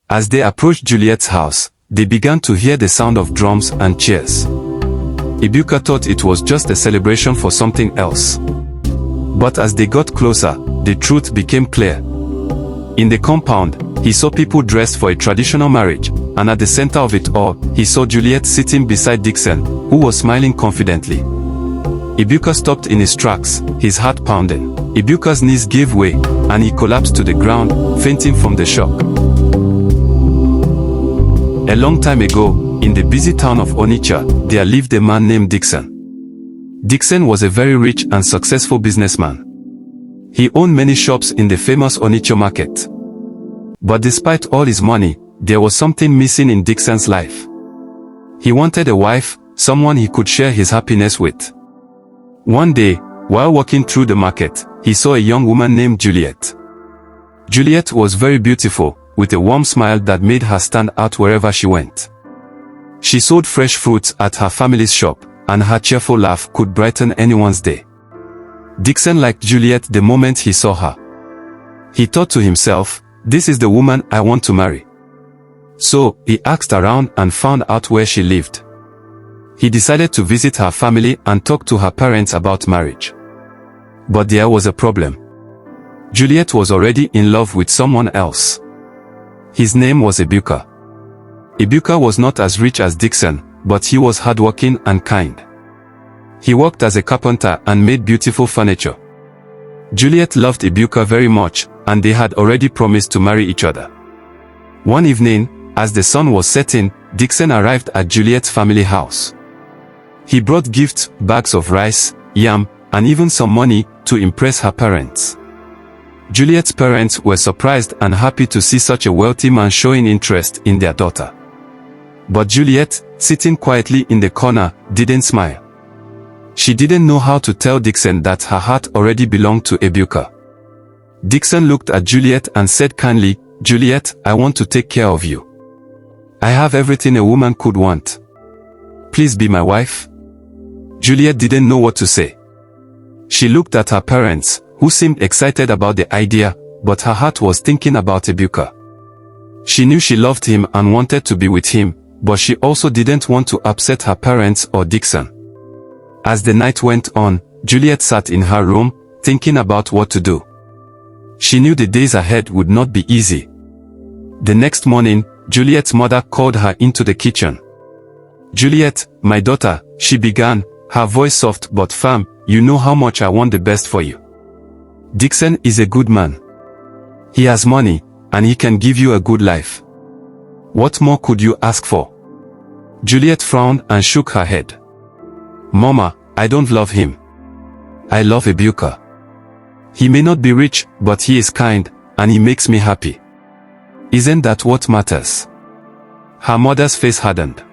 As they approached Juliet's house, they began to hear the sound of drums and cheers. Ebuka thought it was just a celebration for something else. But as they got closer, the truth became clear. In the compound, he saw people dressed for a traditional marriage, and at the center of it all, he saw Juliet sitting beside Dixon, who was smiling confidently. Ebuka stopped in his tracks, his heart pounding. Ebuka's knees gave way, and he collapsed to the ground, fainting from the shock. A long time ago, in the busy town of Onitsha, there lived a man named Dixon. Dixon was a very rich and successful businessman. He owned many shops in the famous Onitsha market. But despite all his money, there was something missing in Dixon's life. He wanted a wife, someone he could share his happiness with. One day, while walking through the market, he saw a young woman named Juliet. Juliet was very beautiful, with a warm smile that made her stand out wherever she went. She sold fresh fruits at her family's shop, and her cheerful laugh could brighten anyone's day. Dixon liked Juliet the moment he saw her. He thought to himself, "This is the woman I want to marry." So, he asked around and found out where she lived. He decided to visit her family and talk to her parents about marriage. But there was a problem. Juliet was already in love with someone else. His name was Ebuka. Ebuka was not as rich as Dixon, but he was hardworking and kind. He worked as a carpenter and made beautiful furniture. Juliet loved Ebuka very much, and they had already promised to marry each other. One evening, as the sun was setting, Dixon arrived at Juliet's family house. He brought gifts, bags of rice, yam, and even some money to impress her parents. Juliet's parents were surprised and happy to see such a wealthy man showing interest in their daughter. But Juliet, sitting quietly in the corner, didn't smile. She didn't know how to tell Dixon that her heart already belonged to Ebuka. Dixon looked at Juliet and said kindly, "Juliet, I want to take care of you. I have everything a woman could want. Please be my wife." Juliet didn't know what to say. She looked at her parents, who seemed excited about the idea, but her heart was thinking about Ebuka. She knew she loved him and wanted to be with him, but she also didn't want to upset her parents or Dixon. As the night went on, Juliet sat in her room, thinking about what to do. She knew the days ahead would not be easy. The next morning, Juliet's mother called her into the kitchen. "Juliet, my daughter," she began, her voice soft but firm, "you know how much I want the best for you. Dixon is a good man. He has money, and he can give you a good life. What more could you ask for?" Juliet frowned and shook her head. "Mama, I don't love him. I love Ebuka. He may not be rich, but he is kind, and he makes me happy. Isn't that what matters?" Her mother's face hardened.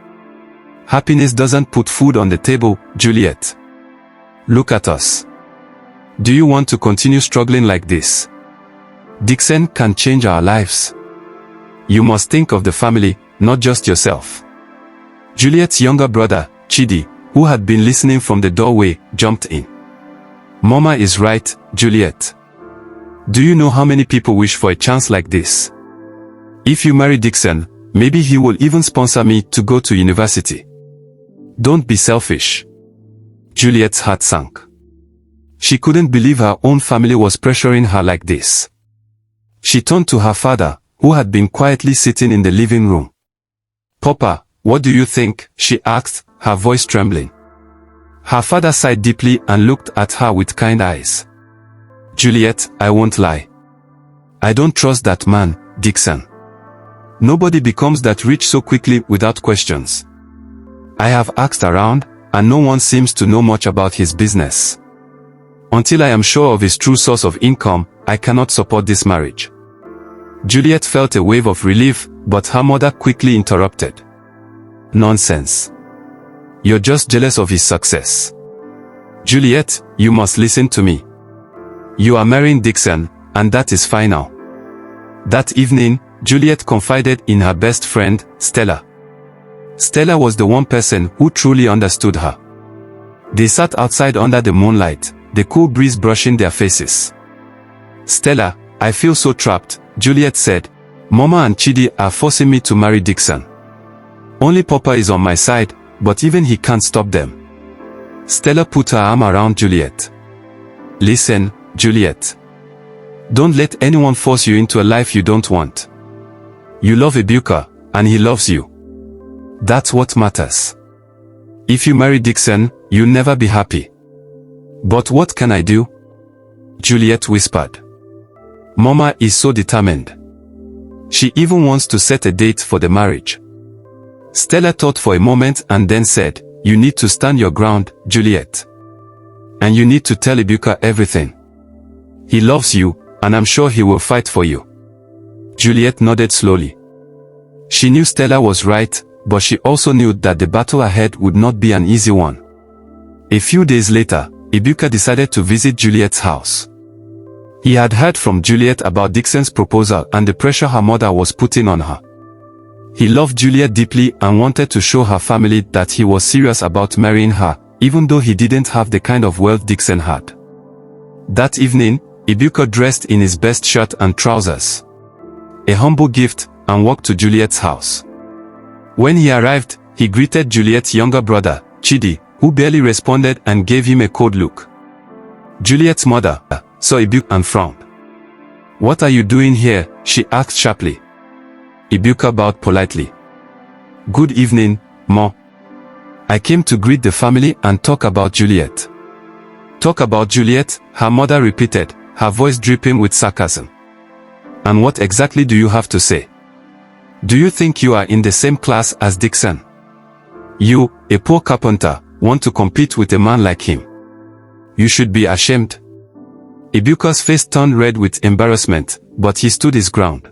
"Happiness doesn't put food on the table, Juliet. Look at us. Do you want to continue struggling like this? Dixon can change our lives. You must think of the family, not just yourself." Juliet's younger brother, Chidi, who had been listening from the doorway, jumped in. "Mama is right, Juliet. Do you know how many people wish for a chance like this? If you marry Dixon, maybe he will even sponsor me to go to university. Don't be selfish." Juliet's heart sank. She couldn't believe her own family was pressuring her like this. She turned to her father, who had been quietly sitting in the living room. "Papa, what do you think?" she asked, her voice trembling. Her father sighed deeply and looked at her with kind eyes. "Juliet, I won't lie. I don't trust that man, Dixon. Nobody becomes that rich so quickly without questions. I have asked around, and no one seems to know much about his business. Until I am sure of his true source of income, I cannot support this marriage." Juliet felt a wave of relief, but her mother quickly interrupted. "Nonsense. You're just jealous of his success. Juliet, you must listen to me. You are marrying Dixon, and that is final." That evening, Juliet confided in her best friend, Stella. Stella was the one person who truly understood her. They sat outside under the moonlight, the cool breeze brushing their faces. "Stella, I feel so trapped," Juliet said. Mama and Chidi are forcing me to marry Dixon. Only Papa is on my side, but even he can't stop them. Stella put her arm around Juliet. Listen, Juliet. Don't let anyone force you into a life you don't want. You love Ebuka, and he loves you. That's what matters. If you marry Dixon, you'll never be happy. But what can I do? Juliet whispered. Mama is so determined. She even wants to set a date for the marriage. Stella thought for a moment and then said, you need to stand your ground, Juliet. And you need to tell Ebuka everything. He loves you, and I'm sure he will fight for you. Juliet nodded slowly. She knew Stella was right, but she also knew that the battle ahead would not be an easy one. A few days later, Ebuka decided to visit Juliet's house. He had heard from Juliet about Dixon's proposal and the pressure her mother was putting on her. He loved Juliet deeply and wanted to show her family that he was serious about marrying her, even though he didn't have the kind of wealth Dixon had. That evening, Ebuka dressed in his best shirt and trousers, a humble gift, and walked to Juliet's house. When he arrived, he greeted Juliet's younger brother, Chidi, who barely responded and gave him a cold look. Juliet's mother saw Ebuka and frowned. What are you doing here? She asked sharply. Ebuka bowed politely. Good evening, Ma. I came to greet the family and talk about Juliet. Talk about Juliet, her mother repeated, her voice dripping with sarcasm. And what exactly do you have to say? Do you think you are in the same class as Dixon? You, a poor carpenter, want to compete with a man like him. You should be ashamed. Ebuka's face turned red with embarrassment, but he stood his ground.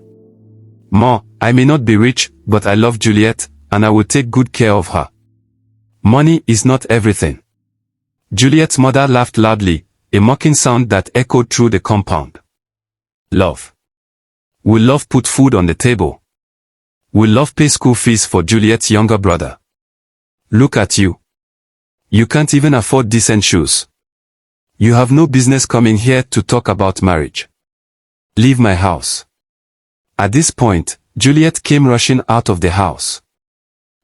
Ma, I may not be rich, but I love Juliet, and I will take good care of her. Money is not everything. Juliet's mother laughed loudly, a mocking sound that echoed through the compound. Love. Will love put food on the table? Will love pay school fees for Juliet's younger brother? Look at you. You can't even afford decent shoes. You have no business coming here to talk about marriage. Leave my house. At this point, Juliet came rushing out of the house.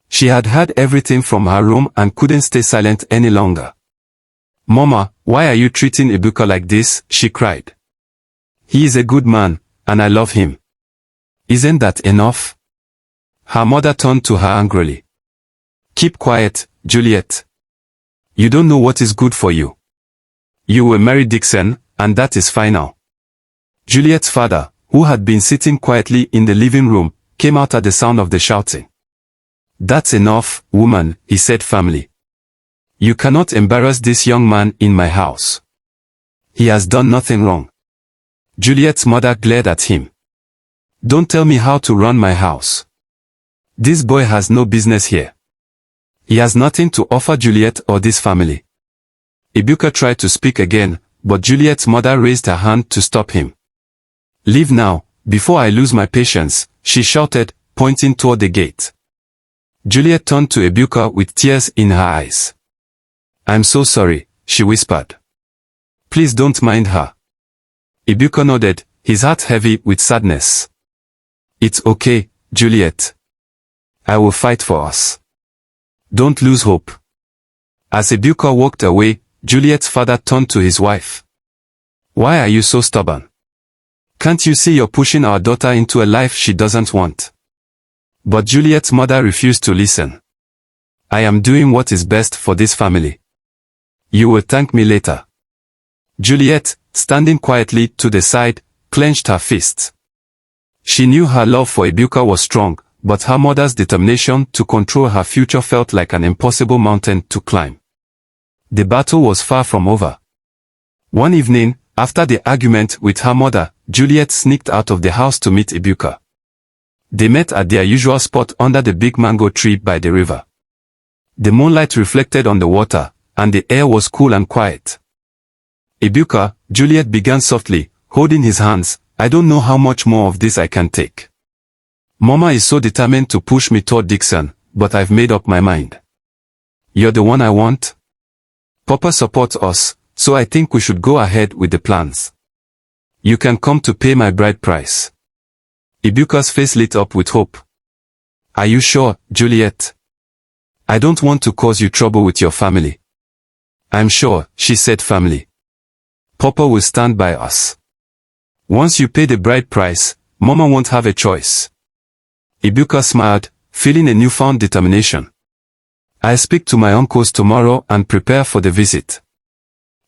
She had heard everything from her room and couldn't stay silent any longer. Mama, why are you treating Ebuka like this? She cried. He is a good man, and I love him. Isn't that enough? Her mother turned to her angrily. Keep quiet, Juliet. You don't know what is good for you. You will marry Dixon, and that is final. Juliet's father, who had been sitting quietly in the living room, came out at the sound of the shouting. That's enough, woman, he said firmly. You cannot embarrass this young man in my house. He has done nothing wrong. Juliet's mother glared at him. Don't tell me how to run my house. This boy has no business here. He has nothing to offer Juliet or this family. Ebuka tried to speak again, but Juliet's mother raised her hand to stop him. Leave now, before I lose my patience, she shouted, pointing toward the gate. Juliet turned to Ebuka with tears in her eyes. I'm so sorry, she whispered. Please don't mind her. Ebuka nodded, his heart heavy with sadness. It's okay, Juliet. I will fight for us. Don't lose hope. As Ebuka walked away, Juliet's father turned to his wife. Why are you so stubborn? Can't you see you're pushing our daughter into a life she doesn't want? But Juliet's mother refused to listen. I am doing what is best for this family. You will thank me later. Juliet, standing quietly to the side, clenched her fists. She knew her love for Ebuka was strong, but her mother's determination to control her future felt like an impossible mountain to climb. The battle was far from over. One evening, after the argument with her mother, Juliet sneaked out of the house to meet Ebuka. They met at their usual spot under the big mango tree by the river. The moonlight reflected on the water, and the air was cool and quiet. Ebuka, Juliet began softly, holding his hands, I don't know how much more of this I can take. Mama is so determined to push me toward Dixon, but I've made up my mind. You're the one I want? Papa supports us, so I think we should go ahead with the plans. You can come to pay my bride price. Ibuka's face lit up with hope. Are you sure, Juliet? I don't want to cause you trouble with your family. I'm sure, she said firmly. Papa will stand by us. Once you pay the bride price, Mama won't have a choice. Ibuka smiled, feeling a newfound determination. I'll speak to my uncles tomorrow and prepare for the visit.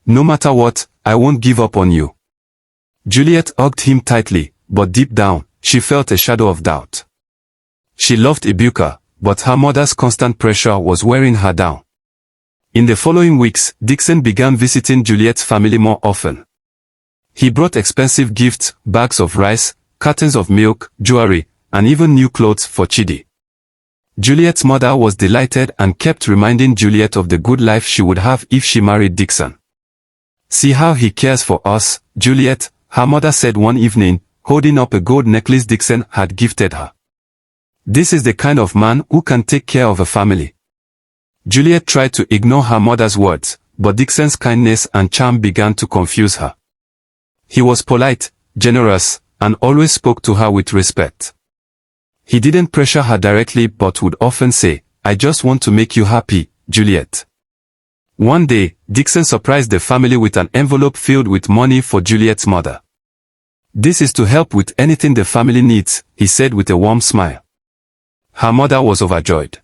No matter what, I won't give up on you. Juliet hugged him tightly, but deep down, she felt a shadow of doubt. She loved Ibuka, but her mother's constant pressure was wearing her down. In the following weeks, Dixon began visiting Juliet's family more often. He brought expensive gifts, bags of rice, cartons of milk, jewelry, and even new clothes for Chidi. Juliet's mother was delighted and kept reminding Juliet of the good life she would have if she married Dixon. See how he cares for us, Juliet, her mother said one evening, holding up a gold necklace Dixon had gifted her. This is the kind of man who can take care of a family. Juliet tried to ignore her mother's words, but Dixon's kindness and charm began to confuse her. He was polite, generous, and always spoke to her with respect. He didn't pressure her directly but would often say, I just want to make you happy, Juliet. One day, Dixon surprised the family with an envelope filled with money for Juliet's mother. This is to help with anything the family needs, he said with a warm smile. Her mother was overjoyed.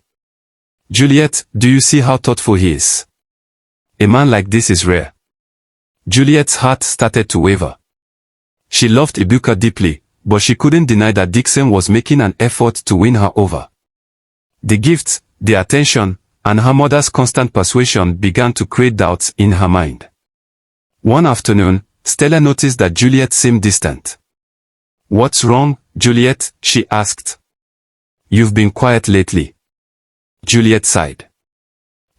Juliet, do you see how thoughtful he is? A man like this is rare. Juliet's heart started to waver. She loved Ibuka deeply, but she couldn't deny that Dixon was making an effort to win her over. The gifts, the attention, and her mother's constant persuasion began to create doubts in her mind. One afternoon, Stella noticed that Juliet seemed distant. What's wrong, Juliet? She asked. You've been quiet lately. Juliet sighed.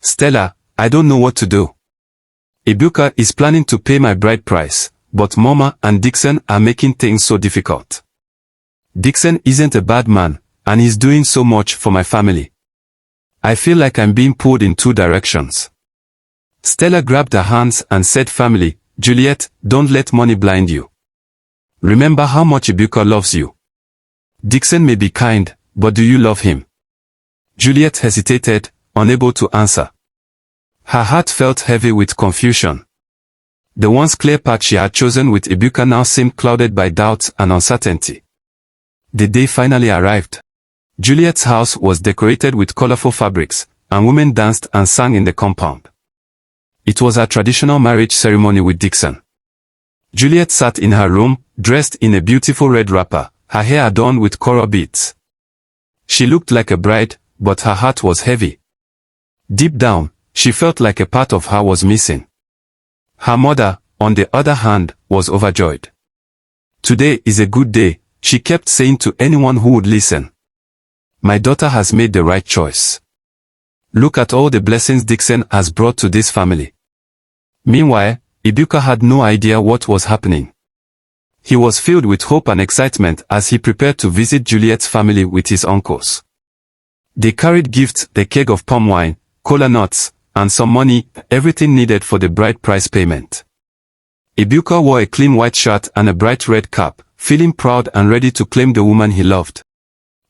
Stella, I don't know what to do. Ibuka is planning to pay my bride price, but Mama and Dixon are making things so difficult. Dixon isn't a bad man, and he's doing so much for my family. I feel like I'm being pulled in two directions. Stella grabbed her hands and said firmly, Juliet, don't let money blind you. Remember how much Ibuka loves you. Dixon may be kind, but do you love him? Juliet hesitated, unable to answer. Her heart felt heavy with confusion. The once clear path she had chosen with Ibuka now seemed clouded by doubts and uncertainty. The day finally arrived. Juliet's house was decorated with colorful fabrics, and women danced and sang in the compound. It was a traditional marriage ceremony with Dixon. Juliet sat in her room, dressed in a beautiful red wrapper, her hair adorned with coral beads. She looked like a bride, but her heart was heavy. Deep down, she felt like a part of her was missing. Her mother, on the other hand, was overjoyed. Today is a good day, she kept saying to anyone who would listen. My daughter has made the right choice. Look at all the blessings Dixon has brought to this family. Meanwhile, Ibuka had no idea what was happening. He was filled with hope and excitement as he prepared to visit Juliet's family with his uncles. They carried gifts, a keg of palm wine, cola nuts, and some money, everything needed for the bride price payment. Ibuka wore a clean white shirt and a bright red cap, feeling proud and ready to claim the woman he loved.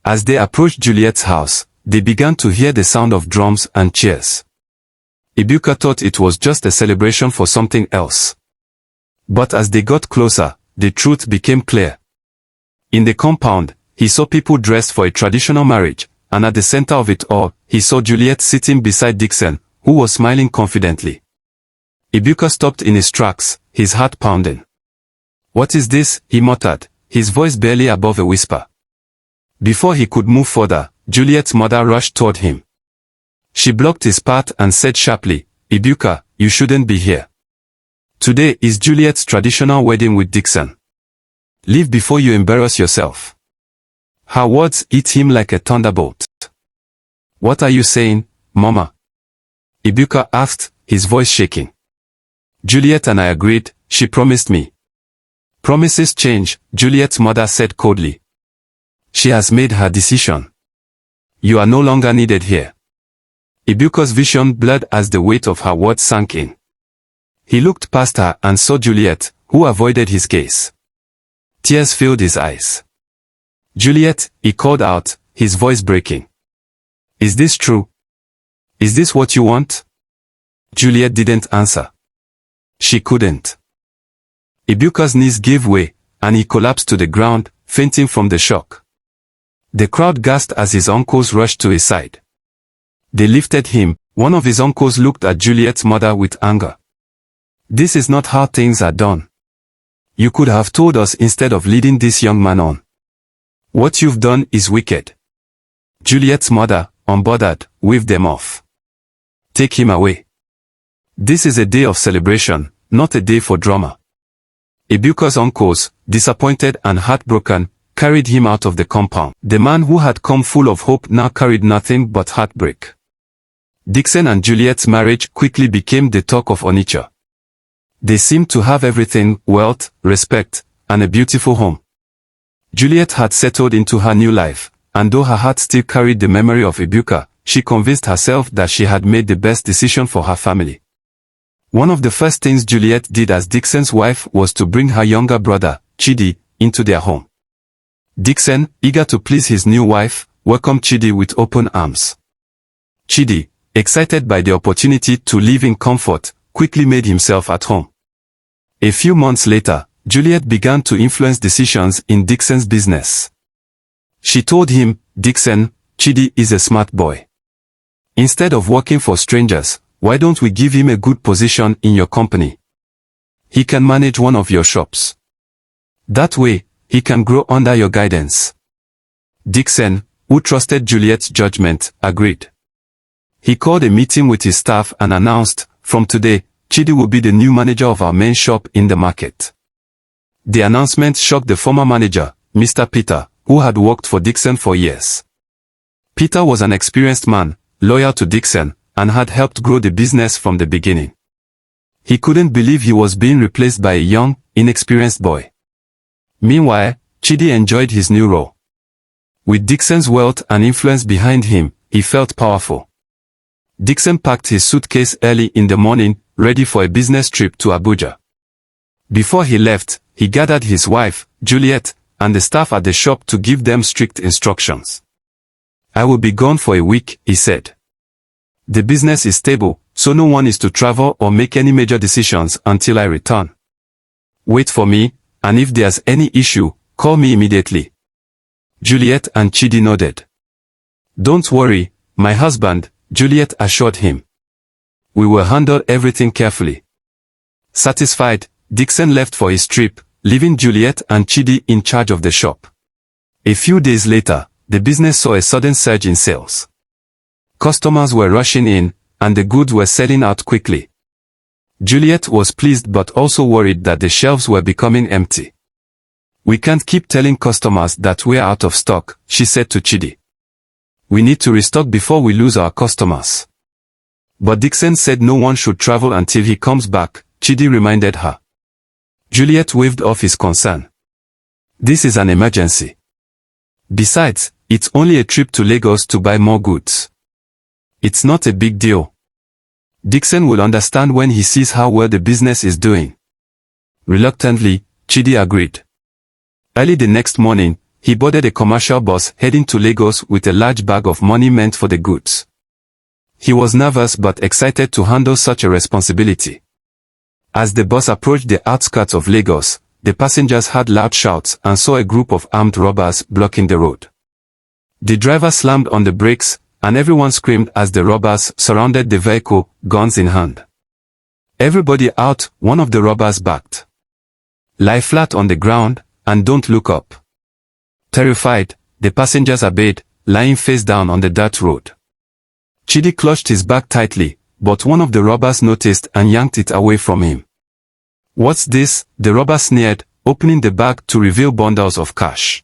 As they approached Juliet's house, they began to hear the sound of drums and cheers. Ibuka thought it was just a celebration for something else. But as they got closer, the truth became clear. In the compound, he saw people dressed for a traditional marriage, and at the center of it all, he saw Juliet sitting beside Dixon, who was smiling confidently. Ibuka stopped in his tracks, his heart pounding. What is this? He muttered, his voice barely above a whisper. Before he could move further, Juliet's mother rushed toward him. She blocked his path and said sharply, Ibuka, you shouldn't be here. Today is Juliet's traditional wedding with Dixon. Leave before you embarrass yourself. Her words hit him like a thunderbolt. What are you saying, Mama? Ibuka asked, his voice shaking. Juliet and I agreed, she promised me. Promises change, Juliet's mother said coldly. She has made her decision. You are no longer needed here. Ibuka's vision blurred as the weight of her words sank in. He looked past her and saw Juliet, who avoided his gaze. Tears filled his eyes. "Juliet," he called out, his voice breaking. "Is this true? Is this what you want?" Juliet didn't answer. She couldn't. Ibuka's knees gave way, and he collapsed to the ground, fainting from the shock. The crowd gasped as his uncles rushed to his side. They lifted him. One of his uncles looked at Juliet's mother with anger. "This is not how things are done. You could have told us instead of leading this young man on. What you've done is wicked." Juliet's mother, unbothered, waved them off. "Take him away. This is a day of celebration, not a day for drama." Ibuka's uncles, disappointed and heartbroken, carried him out of the compound. The man who had come full of hope now carried nothing but heartbreak. Dixon and Juliet's marriage quickly became the talk of Onitsha. They seemed to have everything: wealth, respect, and a beautiful home. Juliet had settled into her new life, and though her heart still carried the memory of Ibuka, she convinced herself that she had made the best decision for her family. One of the first things Juliet did as Dixon's wife was to bring her younger brother, Chidi, into their home. Dixon, eager to please his new wife, welcomed Chidi with open arms. Chidi, excited by the opportunity to live in comfort, quickly made himself at home. A few months later, Juliet began to influence decisions in Dixon's business. She told him, "Dixon, Chidi is a smart boy. Instead of working for strangers, why don't we give him a good position in your company? He can manage one of your shops. That way, he can grow under your guidance." Dixon, who trusted Juliet's judgment, agreed. He called a meeting with his staff and announced, "From today, Chidi will be the new manager of our main shop in the market." The announcement shocked the former manager, Mr. Peter, who had worked for Dixon for years. Peter was an experienced man, loyal to Dixon, and had helped grow the business from the beginning. He couldn't believe he was being replaced by a young, inexperienced boy. Meanwhile, Chidi enjoyed his new role. With Dixon's wealth and influence behind him, he felt powerful. Dixon packed his suitcase early in the morning, ready for a business trip to Abuja. Before he left, he gathered his wife, Juliet, and the staff at the shop to give them strict instructions. "I will be gone for a week," he said. "The business is stable, so no one is to travel or make any major decisions until I return. Wait for me, and if there's any issue, call me immediately." Juliet and Chidi nodded. "Don't worry, my husband," Juliet assured him. "We will handle everything carefully." Satisfied, Dixon left for his trip, leaving Juliet and Chidi in charge of the shop. A few days later, the business saw a sudden surge in sales. Customers were rushing in, and the goods were selling out quickly. Juliet was pleased but also worried that the shelves were becoming empty. "We can't keep telling customers that we're out of stock," she said to Chidi. "We need to restock before we lose our customers." But Dixon said no one should travel until he comes back, Chidi reminded her. Juliet waved off his concern. "This is an emergency. Besides, it's only a trip to Lagos to buy more goods. It's not a big deal. Dixon will understand when he sees how well the business is doing." Reluctantly, Chidi agreed. Early the next morning, he boarded a commercial bus heading to Lagos with a large bag of money meant for the goods. He was nervous but excited to handle such a responsibility. As the bus approached the outskirts of Lagos, the passengers heard loud shouts and saw a group of armed robbers blocking the road. The driver slammed on the brakes, and everyone screamed as the robbers surrounded the vehicle, guns in hand. "Everybody out," one of the robbers barked. "Lie flat on the ground, and don't look up." Terrified, the passengers obeyed, lying face down on the dirt road. Chidi clutched his bag tightly, but one of the robbers noticed and yanked it away from him. "What's this?" the robber sneered, opening the bag to reveal bundles of cash.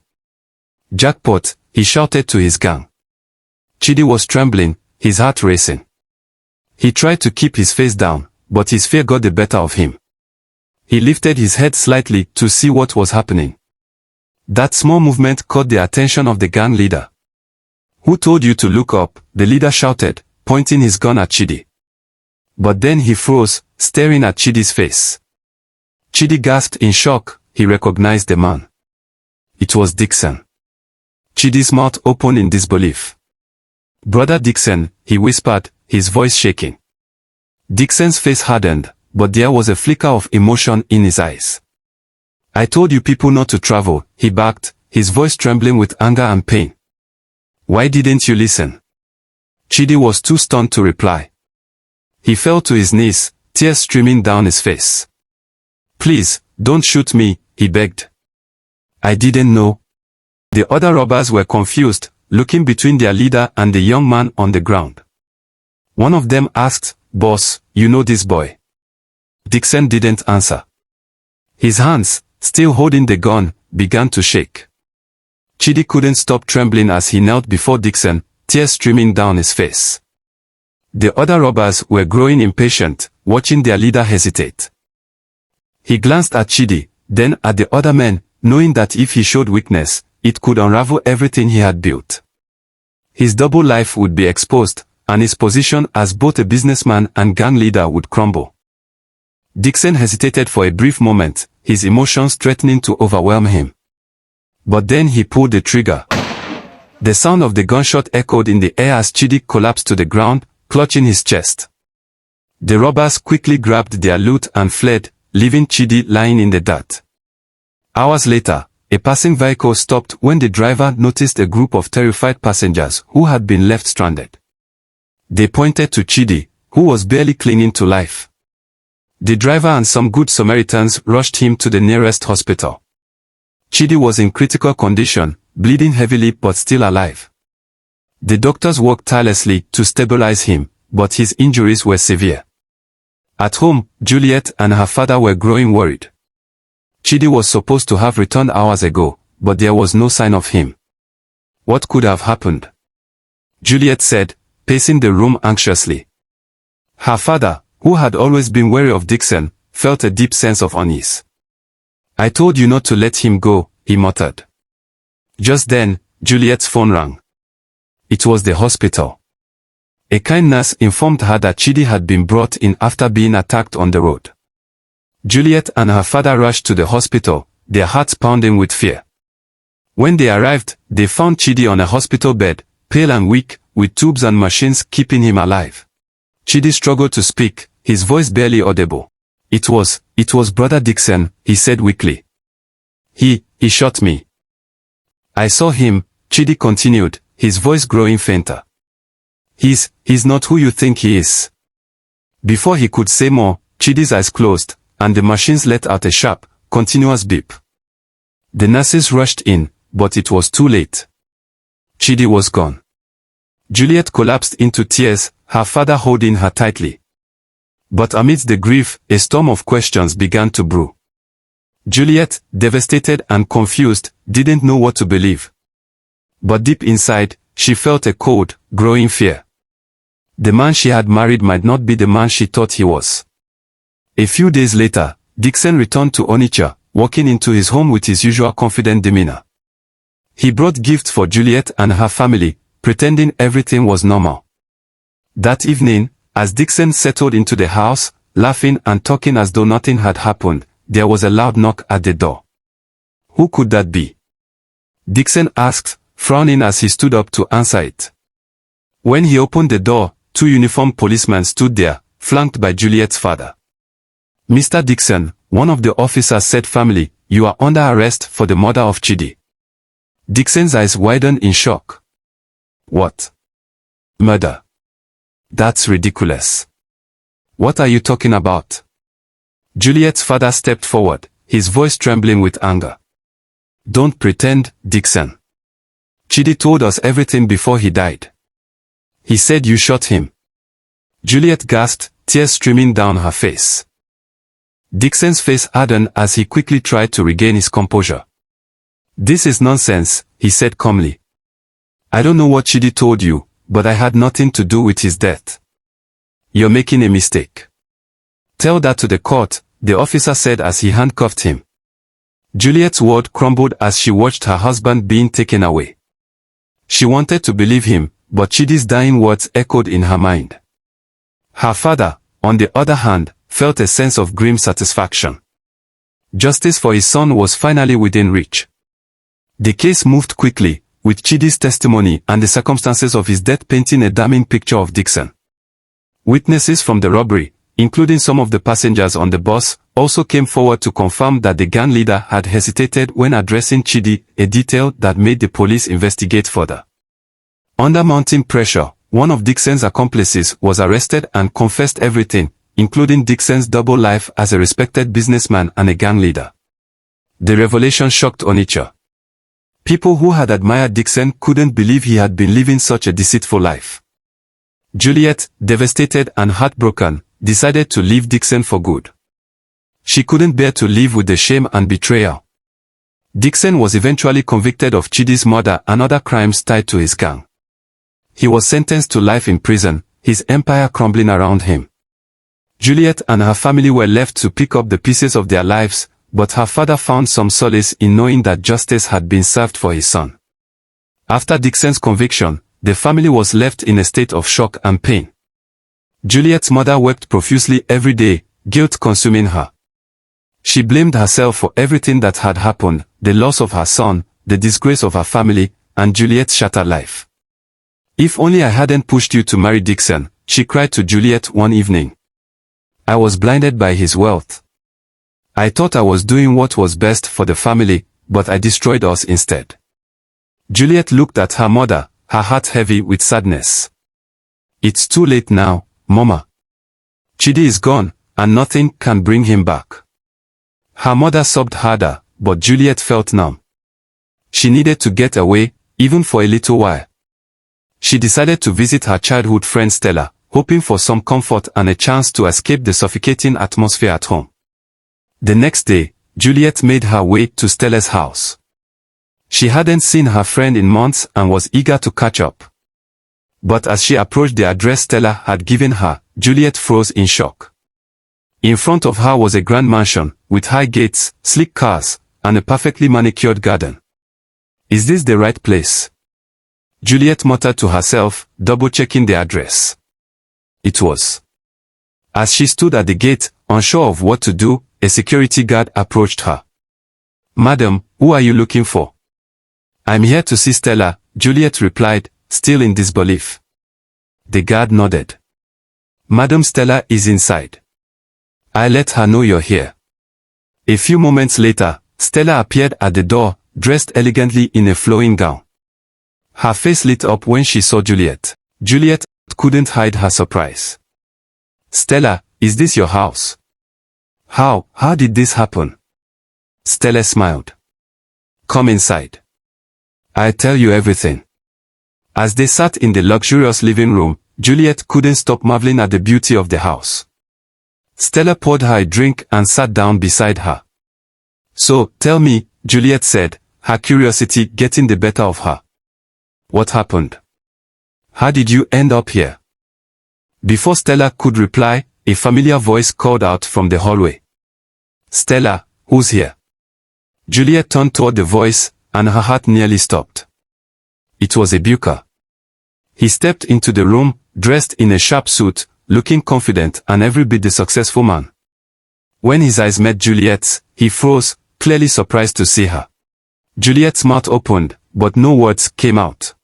"Jackpot," he shouted to his gang. Chidi was trembling, his heart racing. He tried to keep his face down, but his fear got the better of him. He lifted his head slightly to see what was happening. That small movement caught the attention of the gang leader. "Who told you to look up?" the leader shouted, pointing his gun at Chidi. But then he froze, staring at Chidi's face. Chidi gasped in shock. He recognized the man. It was Dixon. Chidi's mouth opened in disbelief. "Brother Dixon," he whispered, his voice shaking. Dixon's face hardened, but there was a flicker of emotion in his eyes. "I told you people not to travel," he barked, his voice trembling with anger and pain. "Why didn't you listen?" Chidi was too stunned to reply. He fell to his knees, tears streaming down his face. "Please, don't shoot me," he begged. "I didn't know." The other robbers were confused, looking between their leader and the young man on the ground. One of them asked, "Boss, you know this boy?" Dixon didn't answer. His hands, still holding the gun, began to shake. Chidi couldn't stop trembling as he knelt before Dixon, tears streaming down his face. The other robbers were growing impatient, watching their leader hesitate. He glanced at Chidi, then at the other men, knowing that if he showed weakness, it could unravel everything he had built. His double life would be exposed, and his position as both a businessman and gang leader would crumble. Dixon hesitated for a brief moment, his emotions threatening to overwhelm him. But then he pulled the trigger. The sound of the gunshot echoed in the air as Chidi collapsed to the ground, clutching his chest. The robbers quickly grabbed their loot and fled, leaving Chidi lying in the dirt. Hours later, a passing vehicle stopped when the driver noticed a group of terrified passengers who had been left stranded. They pointed to Chidi, who was barely clinging to life. The driver and some good Samaritans rushed him to the nearest hospital. Chidi was in critical condition, bleeding heavily but still alive. The doctors worked tirelessly to stabilize him, but his injuries were severe. At home, Juliet and her father were growing worried. Chidi was supposed to have returned hours ago, but there was no sign of him. What could have happened? Juliet said, pacing the room anxiously. Her father, who had always been wary of Dixon, felt a deep sense of unease. "I told you not to let him go," he muttered. Just then, Juliet's phone rang. It was the hospital. A kind nurse informed her that Chidi had been brought in after being attacked on the road. Juliet and her father rushed to the hospital, their hearts pounding with fear. When they arrived, they found Chidi on a hospital bed, pale and weak, with tubes and machines keeping him alive. Chidi struggled to speak, his voice barely audible. It was Brother Dixon," he said weakly. He shot me." "I saw him," Chidi continued, his voice growing fainter. He's not who you think he is." Before he could say more, Chidi's eyes closed, and the machines let out a sharp, continuous beep. The nurses rushed in, but it was too late. Chidi was gone. Juliet collapsed into tears, her father holding her tightly. But amidst the grief, a storm of questions began to brew. Juliet, devastated and confused, didn't know what to believe. But deep inside, she felt a cold, growing fear. The man she had married might not be the man she thought he was. A few days later, Dixon returned to Onitsha, walking into his home with his usual confident demeanor. He brought gifts for Juliet and her family, pretending everything was normal. That evening, as Dixon settled into the house, laughing and talking as though nothing had happened, there was a loud knock at the door. Who could that be? Dixon asked, frowning as he stood up to answer it. When he opened the door, 2 uniformed policemen stood there, flanked by Juliet's father. "Mr. Dixon," one of the officers said firmly, "you are under arrest for the murder of Chidi." Dixon's eyes widened in shock. "What? Murder? That's ridiculous. What are you talking about?" Juliet's father stepped forward, his voice trembling with anger. "Don't pretend, Dixon. Chidi told us everything before he died. He said you shot him." Juliet gasped, tears streaming down her face. Dixon's face hardened as he quickly tried to regain his composure. "This is nonsense," he said calmly. "I don't know what Chidi told you, but I had nothing to do with his death. You're making a mistake. Tell that to the court," the officer said as he handcuffed him. Juliet's world crumbled as she watched her husband being taken away. She wanted to believe him, but Chidi's dying words echoed in her mind. Her father, on the other hand, felt a sense of grim satisfaction. Justice for his son was finally within reach. The case moved quickly, with Chidi's testimony and the circumstances of his death painting a damning picture of Dixon. Witnesses from the robbery, including some of the passengers on the bus, also came forward to confirm that the gang leader had hesitated when addressing Chidi, a detail that made the police investigate further. Under mounting pressure, one of Dixon's accomplices was arrested and confessed everything, including Dixon's double life as a respected businessman and a gang leader. The revelation shocked Onitsha. People who had admired Dixon couldn't believe he had been living such a deceitful life. Juliet, devastated and heartbroken, decided to leave Dixon for good. She couldn't bear to live with the shame and betrayal. Dixon was eventually convicted of Chidi's murder and other crimes tied to his gang. He was sentenced to life in prison, his empire crumbling around him. Juliet and her family were left to pick up the pieces of their lives, but her father found some solace in knowing that justice had been served for his son. After Dixon's conviction, the family was left in a state of shock and pain. Juliet's mother wept profusely every day, guilt consuming her. She blamed herself for everything that had happened, the loss of her son, the disgrace of her family, and Juliet's shattered life. "If only I hadn't pushed you to marry Dixon," she cried to Juliet one evening. "I was blinded by his wealth. I thought I was doing what was best for the family, but I destroyed us instead." Juliet looked at her mother, her heart heavy with sadness. "It's too late now, Mama. Chidi is gone, and nothing can bring him back." Her mother sobbed harder, but Juliet felt numb. She needed to get away, even for a little while. She decided to visit her childhood friend Stella, hoping for some comfort and a chance to escape the suffocating atmosphere at home. The next day, Juliet made her way to Stella's house. She hadn't seen her friend in months and was eager to catch up. But as she approached the address Stella had given her, Juliet froze in shock. In front of her was a grand mansion, with high gates, sleek cars, and a perfectly manicured garden. "Is this the right place?" Juliet muttered to herself, double-checking the address. It was. As she stood at the gate, unsure of what to do, a security guard approached her. "Madam, who are you looking for?" "I'm here to see Stella," Juliet replied, still in disbelief. The guard nodded. "Madam Stella is inside. I let her know you're here." A few moments later, Stella appeared at the door, dressed elegantly in a flowing gown. Her face lit up when she saw Juliet. Juliet couldn't hide her surprise. "Stella, is this your house?" How did this happen?" Stella smiled. "Come inside. I'll tell you everything." As they sat in the luxurious living room, Juliet couldn't stop marveling at the beauty of the house. Stella poured her a drink and sat down beside her. "So, tell me," Juliet said, her curiosity getting the better of her. "What happened? How did you end up here?" Before Stella could reply, a familiar voice called out from the hallway. "Stella, who's here?" Juliet turned toward the voice, and her heart nearly stopped. It was Ebuka. He stepped into the room, dressed in a sharp suit, looking confident and every bit the successful man. When his eyes met Juliet's, he froze, clearly surprised to see her. Juliet's mouth opened, but no words came out.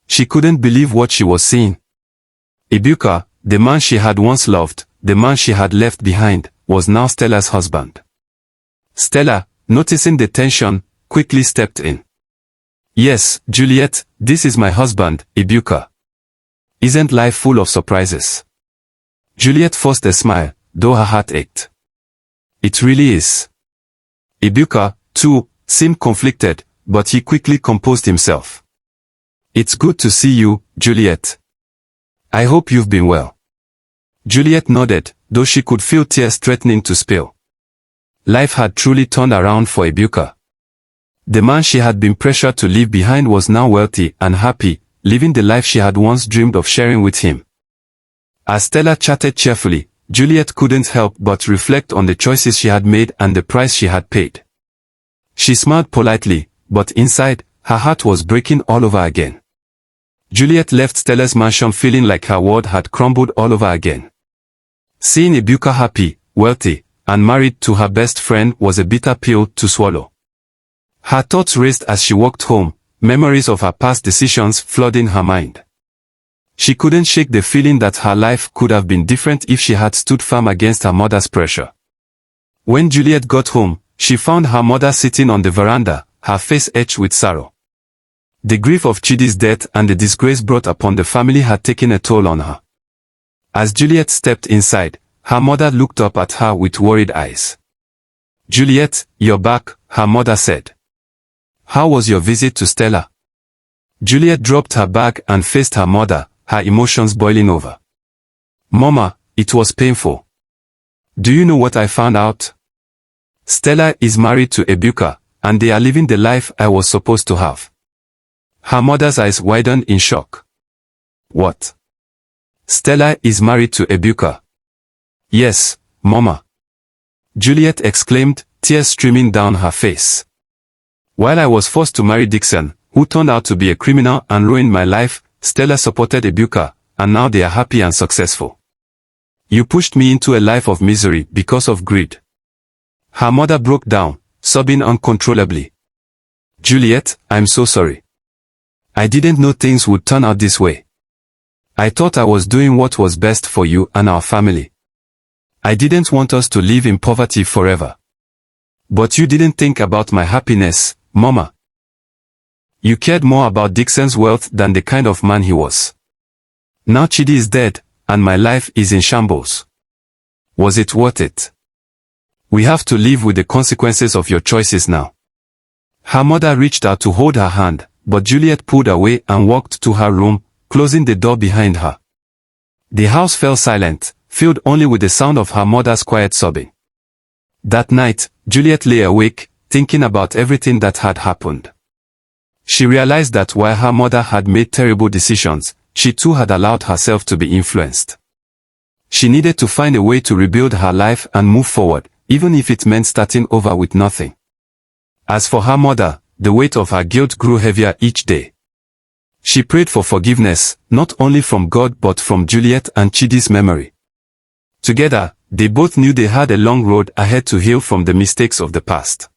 She couldn't believe what she was seeing. Ebuka, the man she had once loved, the man she had left behind, was now Stella's husband. Stella, noticing the tension, quickly stepped in. "Yes, Juliet, this is my husband, Ebuka. Isn't life full of surprises?" Juliet forced a smile, though her heart ached. "It really is." Ebuka, too, seemed conflicted, but he quickly composed himself. "It's good to see you, Juliet. I hope you've been well." Juliet nodded, though she could feel tears threatening to spill. Life had truly turned around for Ebuka. The man she had been pressured to leave behind was now wealthy and happy, living the life she had once dreamed of sharing with him. As Stella chatted cheerfully, Juliet couldn't help but reflect on the choices she had made and the price she had paid. She smiled politely, but inside, her heart was breaking all over again. Juliet left Stella's mansion feeling like her world had crumbled all over again. Seeing Ebuka happy, wealthy, and married to her best friend was a bitter pill to swallow. Her thoughts raced as she walked home, memories of her past decisions flooding her mind. She couldn't shake the feeling that her life could have been different if she had stood firm against her mother's pressure. When Juliet got home, she found her mother sitting on the veranda, her face etched with sorrow. The grief of Chidi's death and the disgrace brought upon the family had taken a toll on her. As Juliet stepped inside, her mother looked up at her with worried eyes. "Juliet, you're back," her mother said. "How was your visit to Stella?" Juliet dropped her bag and faced her mother, her emotions boiling over. "Mama, it was painful. Do you know what I found out? Stella is married to Ebuka, and they are living the life I was supposed to have." Her mother's eyes widened in shock. "What? Stella is married to Ebuka?" "Yes, Mama," Juliet exclaimed, tears streaming down her face. "While I was forced to marry Dixon, who turned out to be a criminal and ruined my life, Stella supported Ebuka, and now they are happy and successful. You pushed me into a life of misery because of greed." Her mother broke down, sobbing uncontrollably. "Juliet, I'm so sorry. I didn't know things would turn out this way. I thought I was doing what was best for you and our family. I didn't want us to live in poverty forever. But you didn't think about my happiness, Mama. You cared more about Dixon's wealth than the kind of man he was. Now Chidi is dead, and my life is in shambles. Was it worth it? We have to live with the consequences of your choices now." Her mother reached out to hold her hand, but Juliet pulled away and walked to her room, closing the door behind her. The house fell silent, filled only with the sound of her mother's quiet sobbing. That night, Juliet lay awake, thinking about everything that had happened. She realized that while her mother had made terrible decisions, she too had allowed herself to be influenced. She needed to find a way to rebuild her life and move forward, even if it meant starting over with nothing. As for her mother, the weight of her guilt grew heavier each day. She prayed for forgiveness, not only from God but from Juliet and Chidi's memory. Together, they both knew they had a long road ahead to heal from the mistakes of the past.